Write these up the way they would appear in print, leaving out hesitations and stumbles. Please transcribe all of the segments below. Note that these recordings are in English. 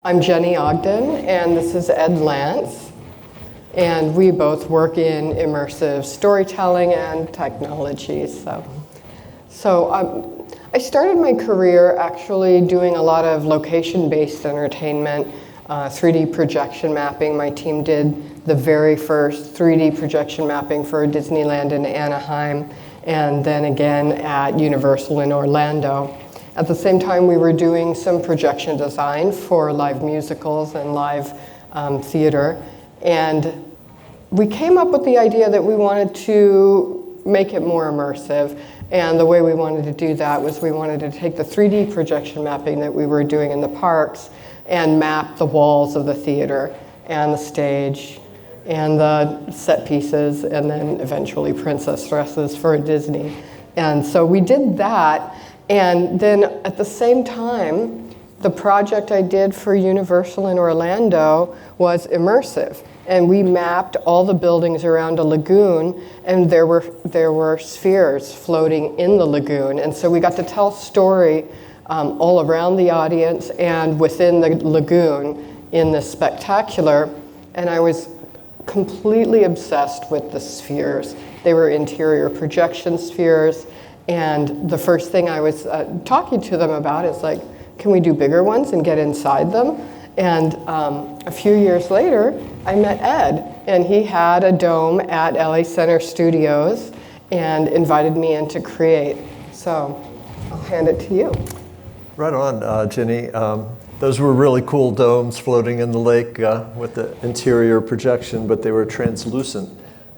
I'm Jenni Ogden, and this is Ed Lantz, and we both work in immersive storytelling and technology. So I started my career actually doing a lot of location-based entertainment, 3D projection mapping. My team did the very first 3D projection mapping for Disneyland in Anaheim, and then again at Universal in Orlando. At the same time, we were doing some projection design for live musicals and live theater. And we came up with the idea that we wanted to make it more immersive. And the way we wanted to do that was we wanted to take the 3D projection mapping that we were doing in the parks and map the walls of the theater and the stage and the set pieces and then eventually princess dresses for Disney. And so we did that. And then at the same time, the project I did for Universal in Orlando was immersive. And we mapped all the buildings around a lagoon, and there were spheres floating in the lagoon. And so we got to tell a story all around the audience and within the lagoon in this spectacular. And I was completely obsessed with the spheres. They were interior projection spheres. And the first thing I was talking to them about is like, can we do bigger ones and get inside them? And a few years later, I met Ed, and he had a dome at LA Center Studios and invited me in to create. So I'll hand it to you. Right on, Jenny. Those were really cool domes floating in the lake with the interior projection, but they were translucent,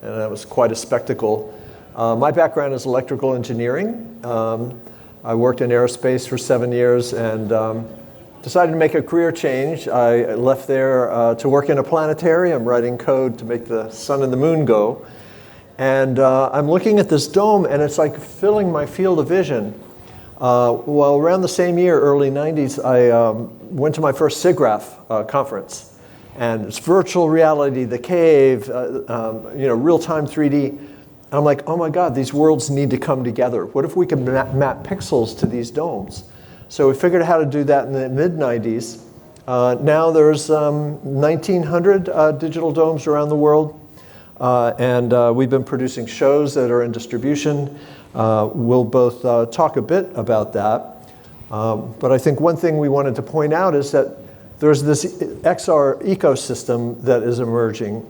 and that was quite a spectacle. My background is electrical engineering. I worked in aerospace for 7 years and decided to make a career change. I left there to work in a planetarium writing code to make the sun and the moon go. And I'm looking at this dome and it's like filling my field of vision. Well, around the same year, early 90s, I went to my first SIGGRAPH conference. And it's virtual reality, the cave, real-time 3D. I'm like, oh my God, these worlds need to come together. What if we could map pixels to these domes? So we figured out how to do that in the mid-90s. Now there's 1,900 digital domes around the world. And we've been producing shows that are in distribution. We'll both talk a bit about that. But I think one thing we wanted to point out is that there's this XR ecosystem that is emerging.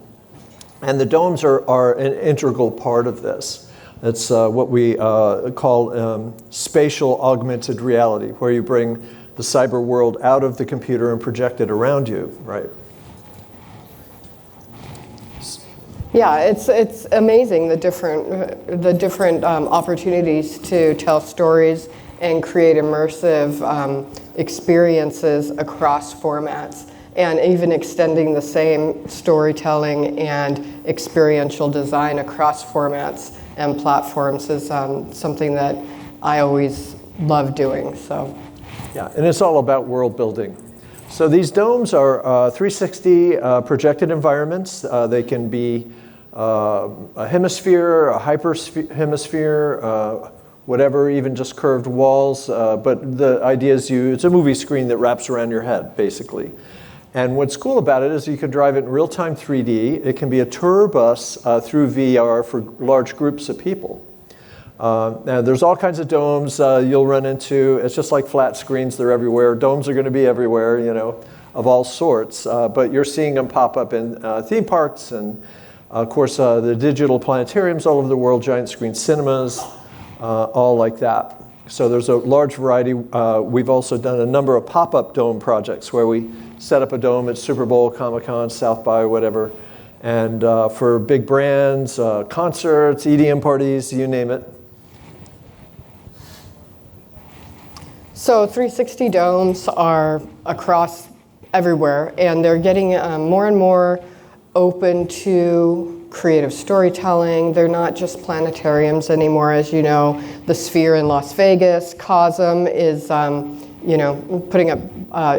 And the domes are an integral part of this. It's what we call spatial augmented reality, where you bring the cyber world out of the computer and project it around you, right? Yeah, it's amazing the different opportunities to tell stories and create immersive experiences across formats. And even extending the same storytelling and experiential design across formats and platforms is something that I always love doing. So, yeah, and it's all about world building. So these domes are 360 projected environments. They can be a hemisphere, a hyperhemisphere, whatever, even just curved walls. But the idea is it's a movie screen that wraps around your head, basically. And what's cool about it is you can drive it in real-time 3D. It can be a tour bus through VR for large groups of people. Now there's all kinds of domes you'll run into. It's just like flat screens, they're everywhere. Domes are going to be everywhere, of all sorts. But you're seeing them pop up in theme parks and, of course, the digital planetariums all over the world, giant screen cinemas, all like that. So there's a large variety. We've also done a number of pop-up dome projects where we set up a dome at Super Bowl, Comic-Con, South by, whatever. And for big brands, concerts, EDM parties, you name it. So 360 domes are across everywhere, and they're getting more and more open to creative storytelling. They're not just planetariums anymore, as you know. The Sphere in Las Vegas, COSM is putting up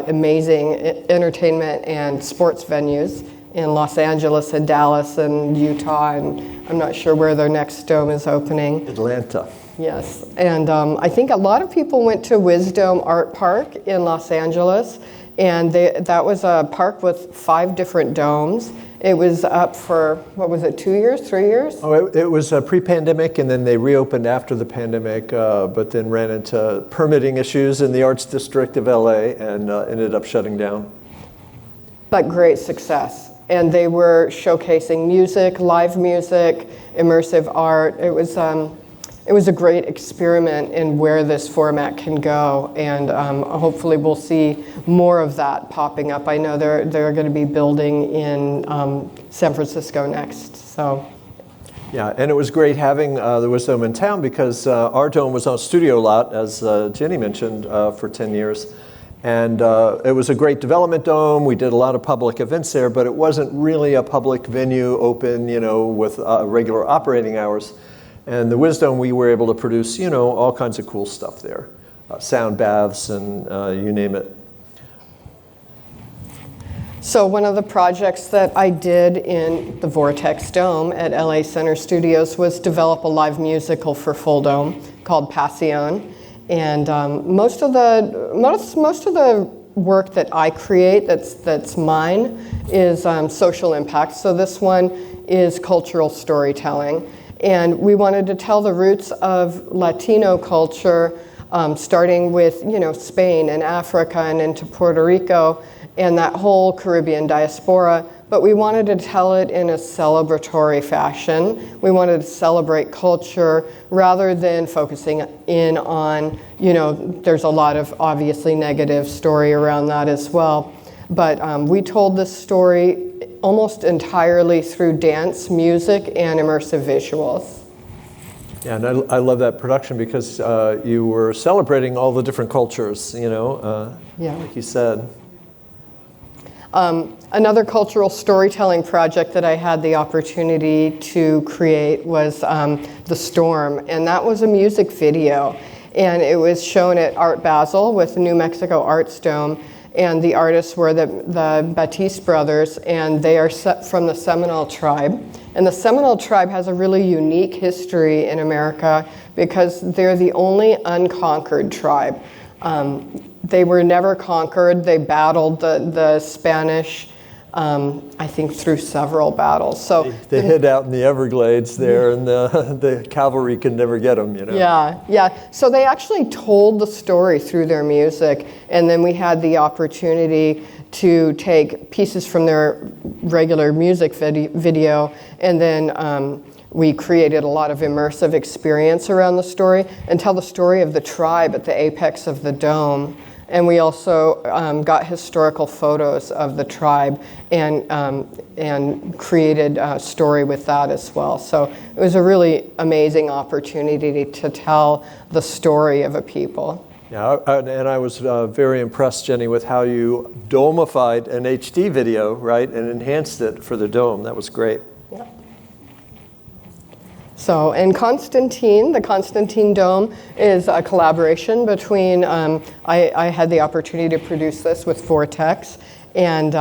amazing entertainment and sports venues in Los Angeles and Dallas and Utah, and I'm not sure where their next dome is opening. Atlanta. Yes, and I think a lot of people went to Wisdom Art Park in Los Angeles, And that was a park with 5 different domes. It was up for, what was it, 2 years, 3 years? Oh, it was pre-pandemic, and then they reopened after the pandemic, but then ran into permitting issues in the Arts District of LA and ended up shutting down. But great success. And they were showcasing music, live music, immersive art. It was a great experiment in where this format can go, and hopefully we'll see more of that popping up. I know they're going to be building in San Francisco next. So. Yeah, and it was great having the WisDome in town because our dome was on a studio lot, as Jenni mentioned, for 10 years. And it was a great development dome. We did a lot of public events there, but it wasn't really a public venue open, with regular operating hours. And the WisDome, we were able to produce, all kinds of cool stuff there. Sound baths and you name it. So one of the projects that I did in the Vortex Dome at LA Center Studios was develop a live musical for Fulldome called Passion. And most of the work that I create that's mine is social impact. So this one is cultural storytelling. And we wanted to tell the roots of Latino culture, starting with Spain and Africa and into Puerto Rico and that whole Caribbean diaspora. But we wanted to tell it in a celebratory fashion. We wanted to celebrate culture rather than focusing in on, there's a lot of obviously negative story around that as well. But we told this story almost entirely through dance, music, and immersive visuals. Yeah, and I love that production because you were celebrating all the different cultures, like you said. Another cultural storytelling project that I had the opportunity to create was The Storm, and that was a music video. And it was shown at Art Basel with the New Mexico Arts Dome, and the artists were the Batiste brothers, and they are from the Seminole tribe. And the Seminole tribe has a really unique history in America because they're the only unconquered tribe. They were never conquered. They battled the Spanish, I think, through several battles. So they hid out in the Everglades there, and the cavalry could never get them. Yeah. So they actually told the story through their music, and then we had the opportunity to take pieces from their regular music video, and then we created a lot of immersive experience around the story and tell the story of the tribe at the apex of the dome. And we also got historical photos of the tribe and created a story with that as well. So it was a really amazing opportunity to tell the story of a people. Yeah, and I was very impressed, Jenni, with how you domeified an HD video, right, and enhanced it for the dome. That was great. Yeah. So, and Constantine, the Constantine Dome is a collaboration between, I had the opportunity to produce this with Vortex, and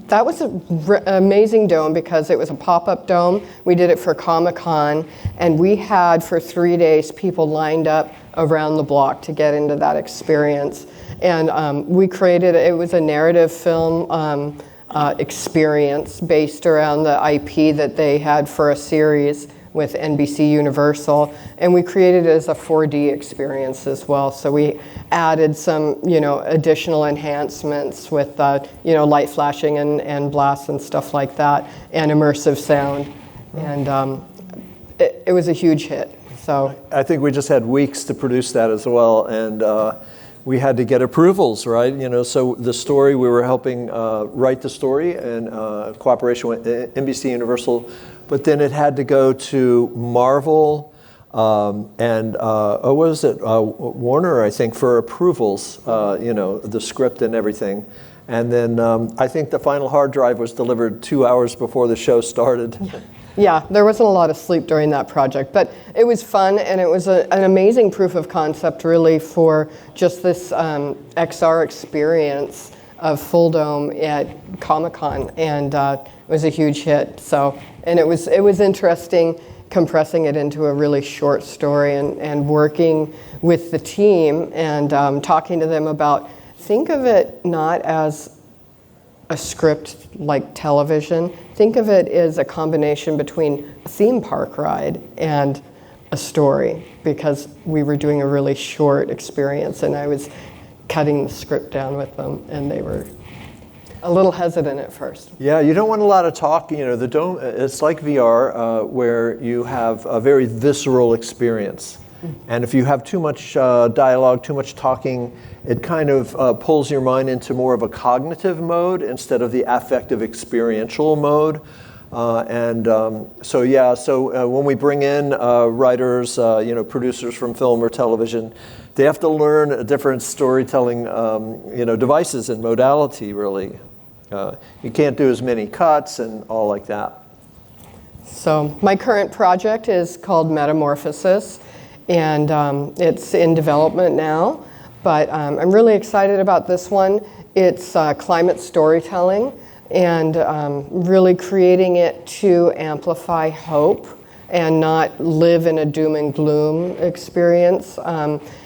that was an amazing dome because it was a pop-up dome. We did it for Comic-Con, and we had, for 3 days, people lined up around the block to get into that experience. And we created, it was a narrative film experience based around the IP that they had for a series with NBC Universal, and we created it as a 4D experience as well. So we added some, additional enhancements with, light flashing and blasts and stuff like that, and immersive sound, and it was a huge hit. So I think we just had weeks to produce that as well, and we had to get approvals, right? So the story, we were helping write the story in cooperation with NBC Universal, but then it had to go to Marvel and what was it? Warner, I think, for approvals, the script and everything. And then I think the final hard drive was delivered 2 hours before the show started. Yeah, there wasn't a lot of sleep during that project, but it was fun, and it was an amazing proof of concept, really, for just this XR experience of Fulldome at Comic-Con, and it was a huge hit. So, and it was interesting compressing it into a really short story and working with the team and talking to them about Think of it not as a script like television. Think of it as a combination between a theme park ride and a story, because we were doing a really short experience and I was cutting the script down with them and they were a little hesitant at first. Yeah, you don't want a lot of talk. You know, the dome, it's like VR where you have a very visceral experience. And if you have too much dialogue, too much talking, it kind of pulls your mind into more of a cognitive mode instead of the affective experiential mode. So when we bring in writers, producers from film or television, they have to learn different storytelling, devices and modality, really. You can't do as many cuts and all like that. So my current project is called Metamorphosis, and it's in development now, but I'm really excited about this one. It's climate storytelling, and really creating it to amplify hope and not live in a doom and gloom experience.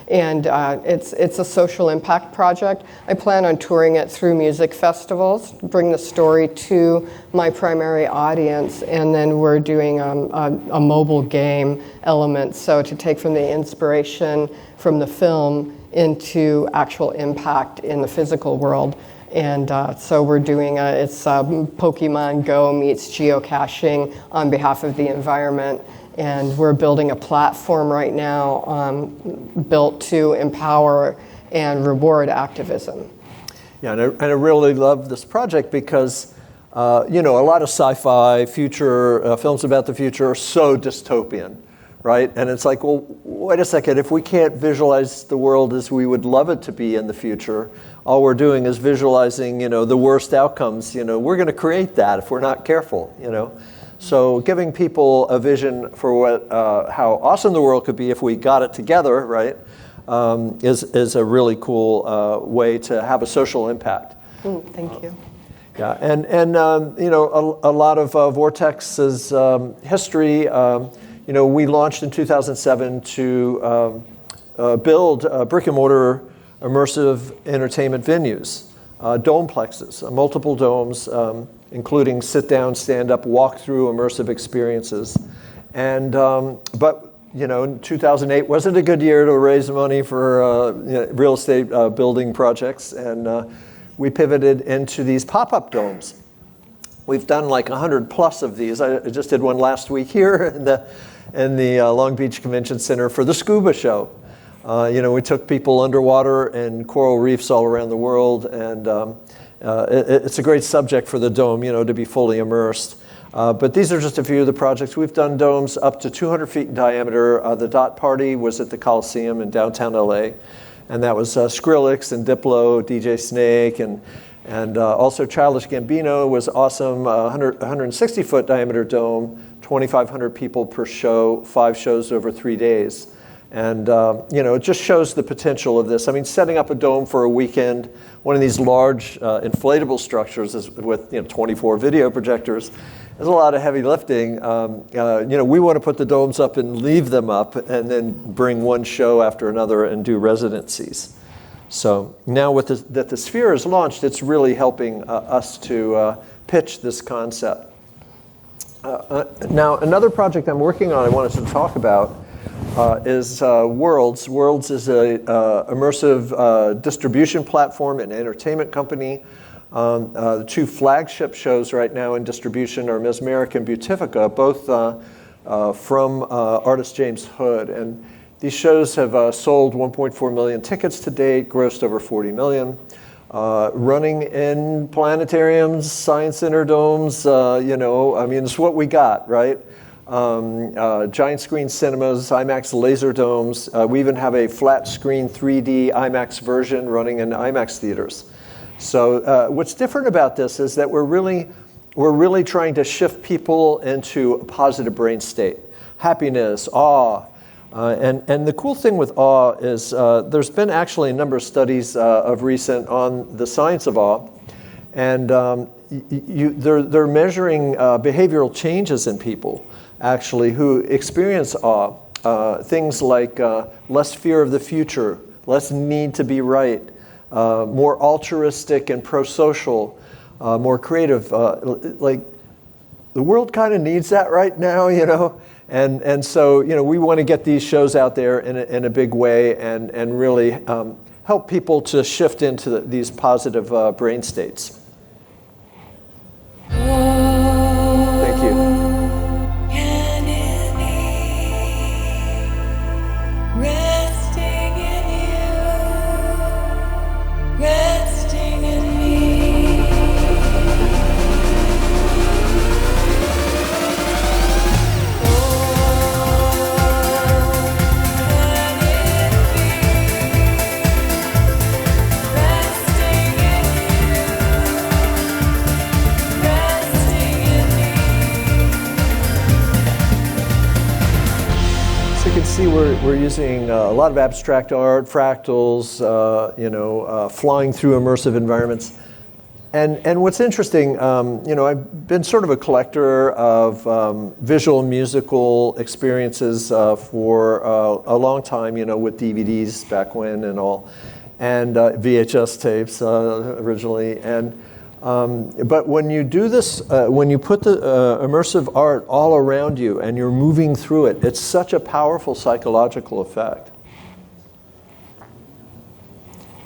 It's a social impact project. I plan on touring it through music festivals, bring the story to my primary audience, and then we're doing a mobile game element, so to take from the inspiration from the film into actual impact in the physical world. And so we're doing it's Pokemon Go meets geocaching on behalf of the environment. And we're building a platform right now built to empower and reward activism. Yeah, and I really love this project because, a lot of sci-fi future films about the future are so dystopian, right? And it's like, well, wait a second, if we can't visualize the world as we would love it to be in the future, all we're doing is visualizing, the worst outcomes. We're going to create that if we're not careful, So giving people a vision for how awesome the world could be if we got it together, right, is a really cool way to have a social impact. Thank you. Yeah, and a lot of Vortex's history. We launched in 2007 to build brick and mortar immersive entertainment venues, domeplexes, multiple domes. Including sit-down, stand-up, walk-through immersive experiences. And but in 2008 wasn't a good year to raise money for real estate building projects, and we pivoted into these pop-up domes. We've done like 100 plus of these. I just did one last week here in the Long Beach Convention Center for the scuba show. We took people underwater in coral reefs all around the world, and it's a great subject for the dome, to be fully immersed. But these are just a few of the projects. We've done domes up to 200 feet in diameter. The Dot Party was at the Coliseum in downtown LA. And that was Skrillex and Diplo, DJ Snake, and also Childish Gambino was awesome. 160-foot diameter dome, 2,500 people per show, 5 shows over 3 days. And it just shows the potential of this. I mean, setting up a dome for a weekend, one of these large inflatable structures with 24 video projectors, is a lot of heavy lifting. We want to put the domes up and leave them up, and then bring one show after another and do residencies. So now that the Sphere is launched, it's really helping us to pitch this concept. Now, another project I'm working on I wanted to talk about is Worlds. Worlds is a immersive distribution platform and entertainment company. The 2 flagship shows right now in distribution are Mesmeric and Beautifica, both from artist James Hood. And these shows have sold 1.4 million tickets to date, grossed over 40 million. Running in planetariums, science center domes, it's what we got, right? Giant screen cinemas, IMAX laser domes. We even have a flat screen 3D IMAX version running in IMAX theaters. So what's different about this is that we're really trying to shift people into a positive brain state, happiness, awe. And the cool thing with awe is there's been actually a number of studies of recent on the science of awe. And they're measuring behavioral changes in people, actually, who experience awe. Things like less fear of the future, less need to be right, more altruistic and pro-social, more creative. Like the world kind of needs that right now, you know? And so, you know, we want to get these shows out there in a big way and really help people to shift into these positive brain states. Thank you. See, we're using a lot of abstract art, fractals, flying through immersive environments. And what's interesting, I've been sort of a collector of visual and musical experiences for a long time, with DVDs back when and all, and VHS tapes originally. But when you do this, when you put the immersive art all around you and you're moving through it, it's such a powerful psychological effect.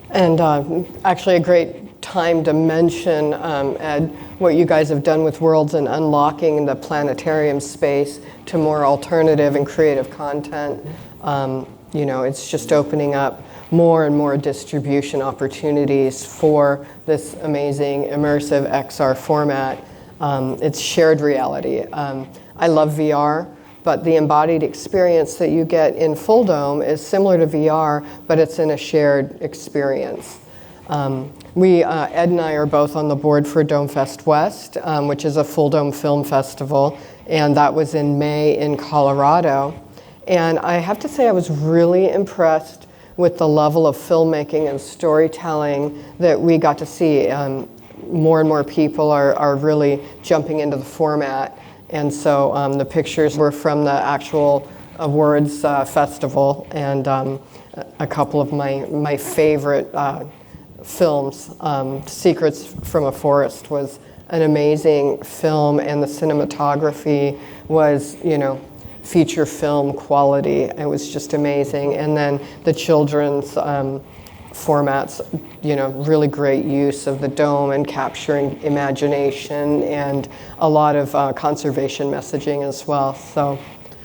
And actually a great time to mention, Ed, what you guys have done with Worlds and unlocking the planetarium space to more alternative and creative content. It's just opening up more and more distribution opportunities for this amazing immersive XR format. It's shared reality. I love VR, but the embodied experience that you get in Fulldome is similar to VR, but it's in a shared experience. Ed and I are both on the board for Dome Fest West, which is a Fulldome film festival, and that was in May in Colorado. And I have to say I was really impressed with the level of filmmaking and storytelling that we got to see. More and more people are really jumping into the format. And so the pictures were from the actual awards festival, and a couple of my favorite films. Secrets from a Forest was an amazing film, and the cinematography was, feature film quality. It was just amazing. And then the children's formats, really great use of the dome and capturing imagination, and a lot of conservation messaging as well. So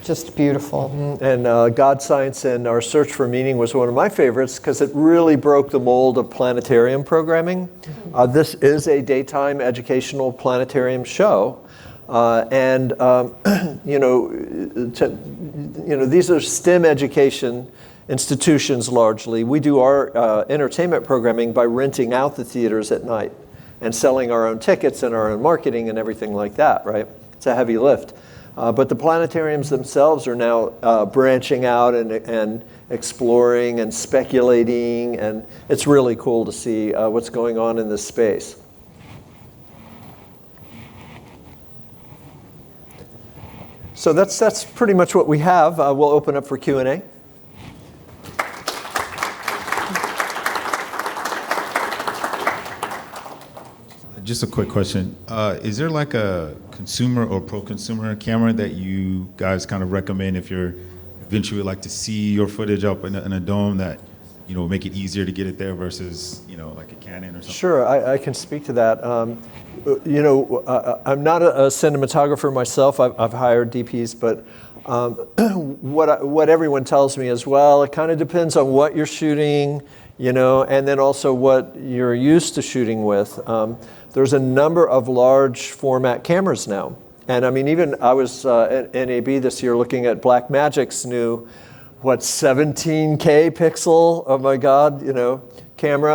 just beautiful. Mm-hmm. And God, Science, and Our Search for Meaning was one of my favorites because it really broke the mold of planetarium programming. This is a daytime educational planetarium show. These are STEM education institutions largely. We do our entertainment programming by renting out the theaters at night and selling our own tickets and our own marketing and everything like that, right? It's a heavy lift. But the planetariums themselves are now branching out and exploring and speculating, and it's really cool to see what's going on in this space. So that's pretty much what we have. We'll open up for Q&A. Just a quick question. Is there like a consumer or pro-consumer camera that you guys kind of recommend if you're eventually like to see your footage up in a dome that, make it easier to get it there versus, like a Canon or something? Sure, I can speak to that. I'm not a cinematographer myself. I've hired DPs, but what everyone tells me is, well, it kind of depends on what you're shooting, and then also what you're used to shooting with. There's a number of large format cameras now. And I mean, even I was at NAB this year looking at Blackmagic's new, 17K pixel, oh my God, camera.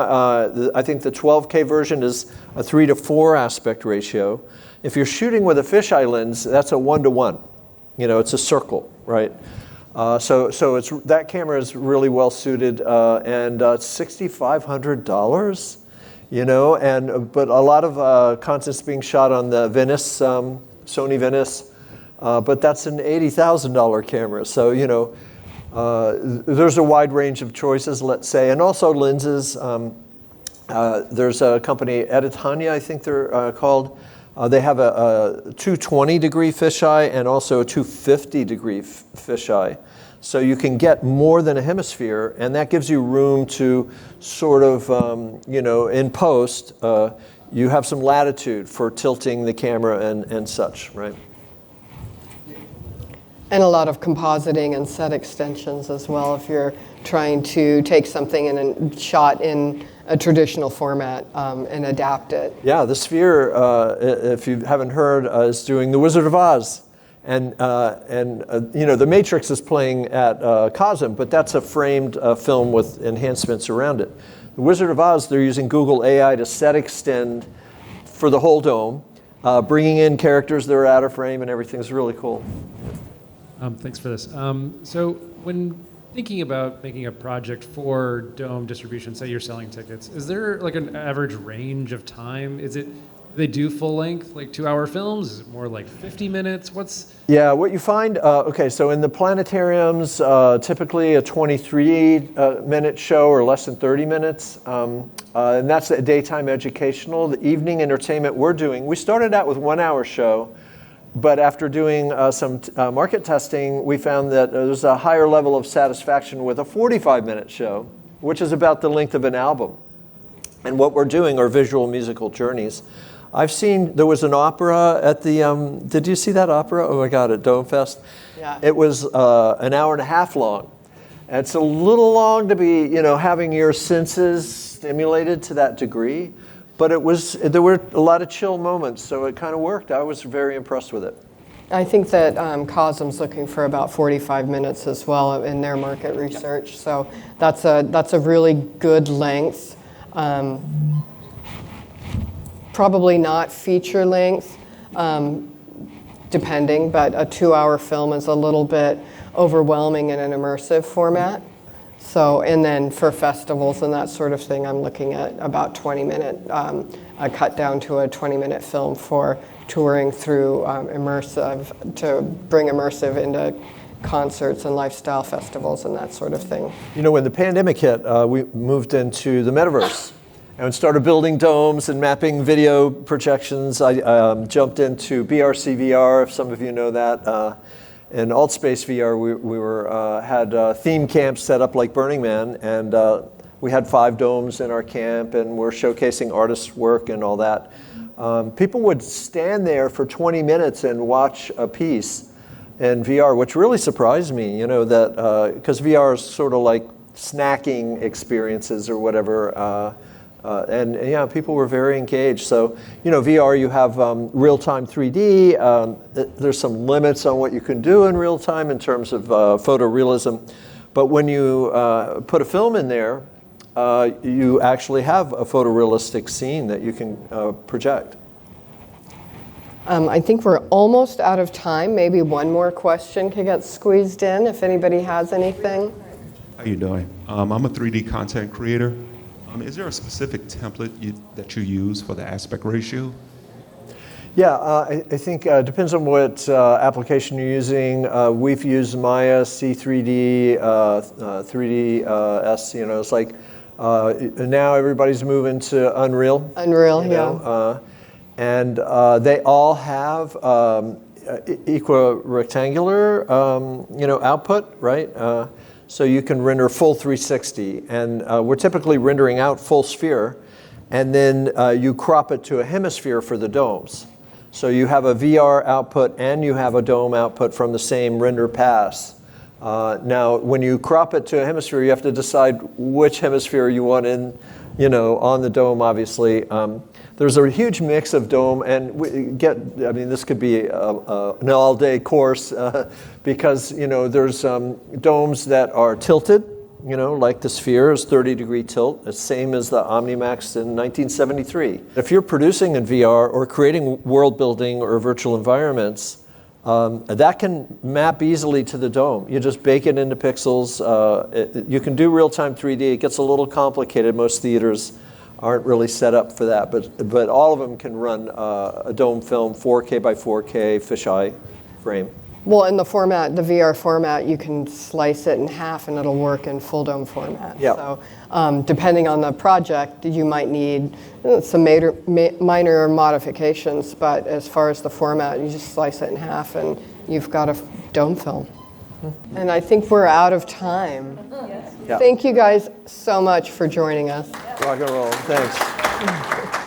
I think the 12K version is a 3:4 aspect ratio. If you're shooting with a fisheye lens, that's a 1:1. It's a circle, right? So it's that camera is really well suited, and it's $6,500. But a lot of content's being shot on the Venice, Sony Venice, but that's an $80,000 camera. So, there's a wide range of choices, let's say, and also lenses. There's a company, Editania, I think they're called. They have a 220-degree fisheye and also a 250-degree fisheye. So you can get more than a hemisphere, and that gives you room to sort of, in post, you have some latitude for tilting the camera and such, right? And a lot of compositing and set extensions as well if you're trying to take something and shot in a traditional format and adapt it. Yeah, the Sphere, if you haven't heard, is doing The Wizard of Oz. And The Matrix is playing at COSM, but that's a framed film with enhancements around it. The Wizard of Oz, they're using Google AI to set extend for the whole dome, bringing in characters that are out of frame and everything's really cool. Thanks for this. So when thinking about making a project for dome distribution, say you're selling tickets, is there like an average range of time? Do they do full length, like 2-hour films? Is it more like 50 minutes? Yeah, what you find, so in the planetariums, typically a 23-minute show or less than 30 minutes. And that's a daytime educational. The evening entertainment we're doing, we started out with 1-hour show, but after doing some market testing, we found that there's a higher level of satisfaction with a 45-minute show, which is about the length of an album. And what we're doing are visual musical journeys. I've seen, there was an opera at the, did you see that opera? Oh my God, at Dome Fest? Yeah. It was an hour and a half long. And it's a little long to be, having your senses stimulated to that degree. But there were a lot of chill moments, so it kind of worked. I was very impressed with it. I think that COSM's looking for about 45 minutes as well in their market research. So that's a really good length. Probably not feature length, depending, but a 2-hour film is a little bit overwhelming in an immersive format. So, and then for festivals and that sort of thing, I'm looking at about 20-minute, a cut down to a 20-minute film for touring through Immersive, to bring Immersive into concerts and lifestyle festivals and that sort of thing. When the pandemic hit, we moved into the metaverse and started building domes and mapping video projections. I jumped into BRC VR, if some of you know that. In AltSpace VR, we had theme camps set up like Burning Man, and we had 5 domes in our camp, and we're showcasing artists' work and all that. People would stand there for 20 minutes and watch a piece in VR, which really surprised me, that because VR is sort of like snacking experiences or whatever. And yeah, people were very engaged. So, VR, you have real-time 3D. There's some limits on what you can do in real time in terms of photorealism. But when you put a film in there, you actually have a photorealistic scene that you can project. I think we're almost out of time. Maybe one more question could get squeezed in if anybody has anything. How you doing? I'm a 3D content creator. Is there a specific template that you use for the aspect ratio? Yeah, I think it depends on what application you're using. We've used Maya, C3D, 3ds. It's like now everybody's moving to Unreal. Unreal, yeah. And they all have equirectangular, output, right? So you can render full 360, and we're typically rendering out full sphere, and then you crop it to a hemisphere for the domes. So you have a VR output and you have a dome output from the same render pass. Now, when you crop it to a hemisphere, you have to decide which hemisphere you want in, on the dome, obviously. There's a huge mix of dome, and this could be an all-day course because, there's domes that are tilted, like the Sphere is 30-degree tilt, the same as the OmniMax in 1973. If you're producing in VR or creating world building or virtual environments, that can map easily to the dome. You just bake it into pixels. You can do real-time 3D. It gets a little complicated. Most theaters aren't really set up for that, but all of them can run a dome film 4K by 4K fisheye frame. Well, in the format, the VR format, you can slice it in half and it'll work in Fulldome format. Yep. So depending on the project, you might need some minor modifications, but as far as the format, you just slice it in half and you've got a dome film. And I think we're out of time. Yeah. Thank you guys so much for joining us. Rock and roll. Thanks.